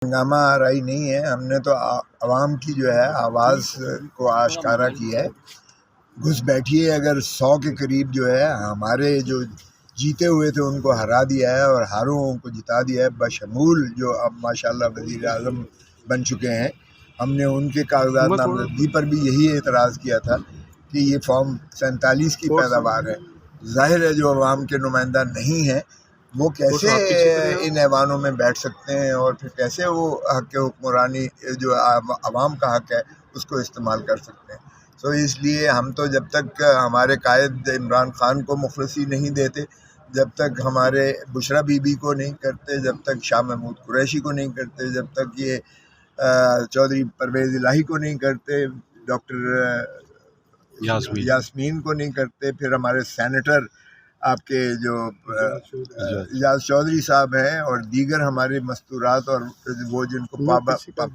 ہنگامہ آرائی نہیں ہے، ہم نے تو عوام کی جو ہے آواز کو آشکارا کیا ہے۔ گھس بیٹھیے اگر 100 کے قریب جو ہے ہمارے جو جیتے ہوئے تھے ان کو ہرا دیا ہے اور ہاروں کو جتا دیا ہے، بشمول جو اب ماشاءاللہ وزیر اعظم بن چکے ہیں۔ ہم نے ان کے کاغذات نامزدگی پر بھی یہی اعتراض کیا تھا کہ یہ فارم 47 کی پیداوار ہے۔ ظاہر ہے جو عوام کے نمائندہ نہیں ہیں وہ کیسے ان ایوانوں میں بیٹھ سکتے ہیں اور پھر کیسے وہ حق حکمرانی جو عوام کا حق ہے اس کو استعمال کر سکتے ہیں۔ سو اس لیے ہم تو جب تک ہمارے قائد عمران خان کو مخلصی نہیں دیتے، جب تک ہمارے بشرا بی بی کو نہیں کرتے، جب تک شاہ محمود قریشی کو نہیں کرتے، جب تک یہ چودھری پرویز الہی کو نہیں کرتے، ڈاکٹر یاسمین کو نہیں کرتے، پھر ہمارے سینیٹر آپ کے جو اجاز چودھری صاحب ہیں اور دیگر ہمارے مستورات اور وہ جن کو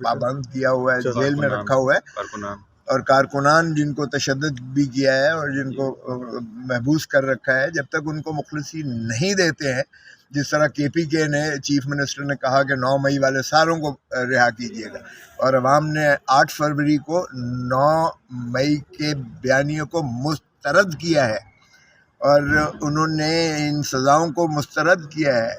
پابند کیا ہوا ہے، جیل میں رکھا ہوا ہے، اور کارکنان جن کو تشدد بھی کیا ہے اور جن کو محبوس کر رکھا ہے، جب تک ان کو مخلصی نہیں دیتے ہیں، جس طرح کے پی کے نے چیف منسٹر نے کہا کہ 9 مئی والے ساروں کو رہا کیجیے گا، اور عوام نے 8 فروری کو 9 مئی کے بیانیے کو مسترد کیا ہے، اور انہوں نے ان سزاؤں کو مسترد کیا ہے،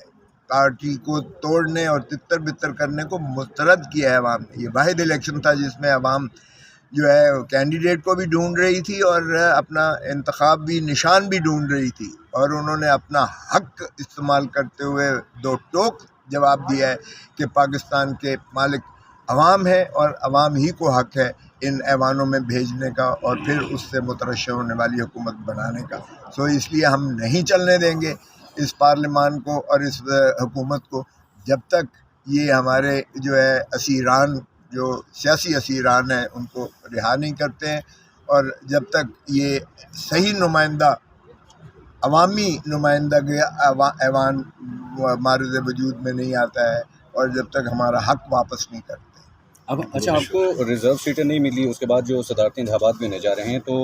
پارٹی کو توڑنے اور تتر بتر کرنے کو مسترد کیا ہے عوام نے۔ یہ واحد الیکشن تھا جس میں عوام جو ہے کینڈیڈیٹ کو بھی ڈھونڈ رہی تھی اور اپنا انتخاب بھی نشان بھی ڈھونڈ رہی تھی، اور انہوں نے اپنا حق استعمال کرتے ہوئے 2 ٹوک جواب دیا ہے کہ پاکستان کے مالک عوام ہے اور عوام ہی کو حق ہے ان ایوانوں میں بھیجنے کا اور پھر اس سے مترشح ہونے والی حکومت بنانے کا۔ سو اس لیے ہم نہیں چلنے دیں گے اس پارلیمان کو اور اس حکومت کو جب تک یہ ہمارے جو ہے اسیران، جو سیاسی اسیران ہیں، ان کو رہا نہیں کرتے ہیں، اور جب تک یہ صحیح نمائندہ عوامی نمائندہ ایوان معرض وجود میں نہیں آتا ہے، اور جب تک ہمارا حق واپس نہیں کرتے۔ اب اچھا، آپ کو ریزرو سیٹیں نہیں ملی، اس کے بعد جو صدارتی انتخابات بھی ہونے جا رہے ہیں، تو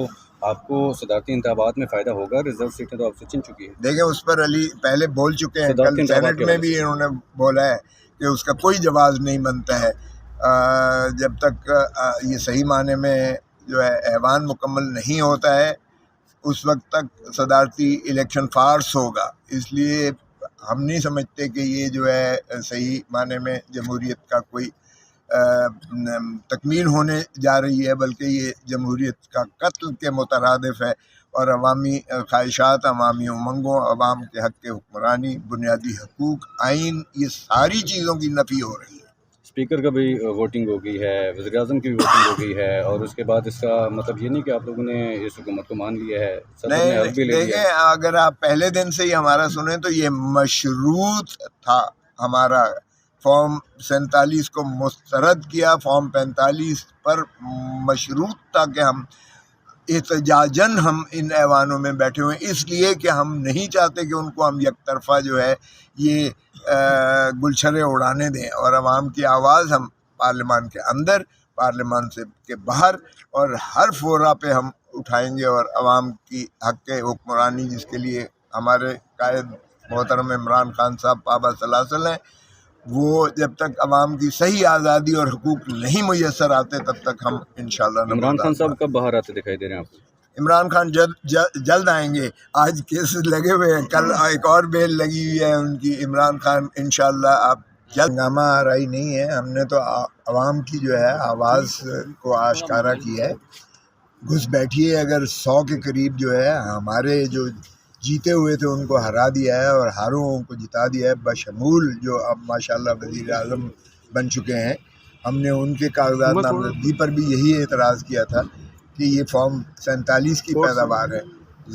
آپ کو صدارتی انتخابات میں فائدہ ہوگا؟ ریزرو سیٹیں تو آپ سے چن چکی ہیں۔ دیکھیں اس پر علی پہلے بول چکے ہیں، کل سینٹ میں بھی انہوں نے بولا ہے کہ اس کا کوئی جواز نہیں بنتا ہے جب تک یہ صحیح معنی میں جو ہے ایوان مکمل نہیں ہوتا ہے، اس وقت تک صدارتی الیکشن فارس ہوگا۔ اس لیے ہم نہیں سمجھتے کہ یہ جو ہے صحیح معنی میں جمہوریت کا کوئی تکمیل ہونے جا رہی ہے، بلکہ یہ جمہوریت کا قتل کے مترادف ہے، اور عوامی خواہشات، عوامی امنگوں، عوام کے حق حکمرانی، بنیادی حقوق، آئین، یہ ساری چیزوں کی نفی ہو رہی ہے۔ اسپیکر کا بھی ووٹنگ ہو گئی ہے، وزیر اعظم کی بھی ووٹنگ ہو گئی ہے، اور اس کے بعد اس کا مطلب یہ نہیں کہ آپ لوگوں نے اس حکومت کو مان لیا ہے، صدر نے حلف بھی لے لیا ہے۔ دیکھیں اگر آپ پہلے دن سے ہی ہمارا سنیں تو یہ مشروط تھا، ہمارا فارم 47 کو مسترد کیا، فارم 45 پر مشروط تھا کہ ہم احتجاجاً ہم ان ایوانوں میں بیٹھے ہوئے، اس لیے کہ ہم نہیں چاہتے کہ ان کو ہم یک طرفہ جو ہے یہ گلچھرے اڑانے دیں، اور عوام کی آواز ہم پارلیمان کے اندر، پارلیمان سے کے باہر اور ہر فورا پہ ہم اٹھائیں گے، اور عوام کی حق حکمرانی جس کے لیے ہمارے قائد محترم عمران خان صاحب پابا سلاسل ہیں، وہ جب تک عوام کی صحیح آزادی اور حقوق نہیں میسر آتے تب تک ہم انشاءاللہ عمران خان صاحب کب باہر آتے دکھائی دے رہے ہیں آپ کو؟ عمران خان جلد آئیں گے، آج کیسز لگے ہوئے ہیں، کل ایک اور بیل لگی ہوئی ہے ان کی۔ عمران خان انشاءاللہ آپ جلد ہنگامہ آرائی نہیں ہے، ہم نے تو عوام کی جو ہے آواز کو آشکارا کیا ہے۔ گھس بیٹھیے اگر 100 کے قریب جو ہے ہمارے جو جیتے ہوئے تھے ان کو ہرا دیا ہے اور ہاروں کو جتا دیا ہے، بشمول جو اب ماشاءاللہ وزیر اعظم بن چکے ہیں۔ ہم نے ان کے کاغذات نامزدگی پر بھی یہی اعتراض کیا تھا کہ یہ فارم 47 کی پیداوار ہے۔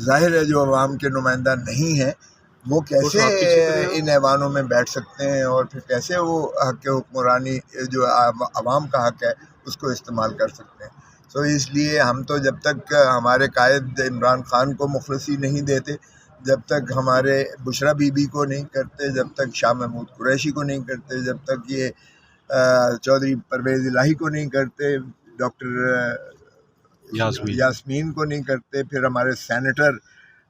ظاہر ہے جو عوام کے نمائندہ نہیں ہیں وہ کیسے ان ایوانوں میں بیٹھ سکتے ہیں اور پھر کیسے وہ حق حکمرانی جو عوام کا حق ہے اس کو استعمال کر سکتے ہیں۔ سو اس لیے ہم تو جب تک ہمارے قائد عمران خان کو مخلصی نہیں دیتے، جب تک ہمارے بشرا بی بی کو نہیں کرتے، جب تک شاہ محمود قریشی کو نہیں کرتے، جب تک یہ چودھری پرویز الہی کو نہیں کرتے، ڈاکٹر یاسمین کو نہیں کرتے، پھر ہمارے سینیٹر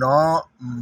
9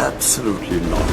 Absolutely not.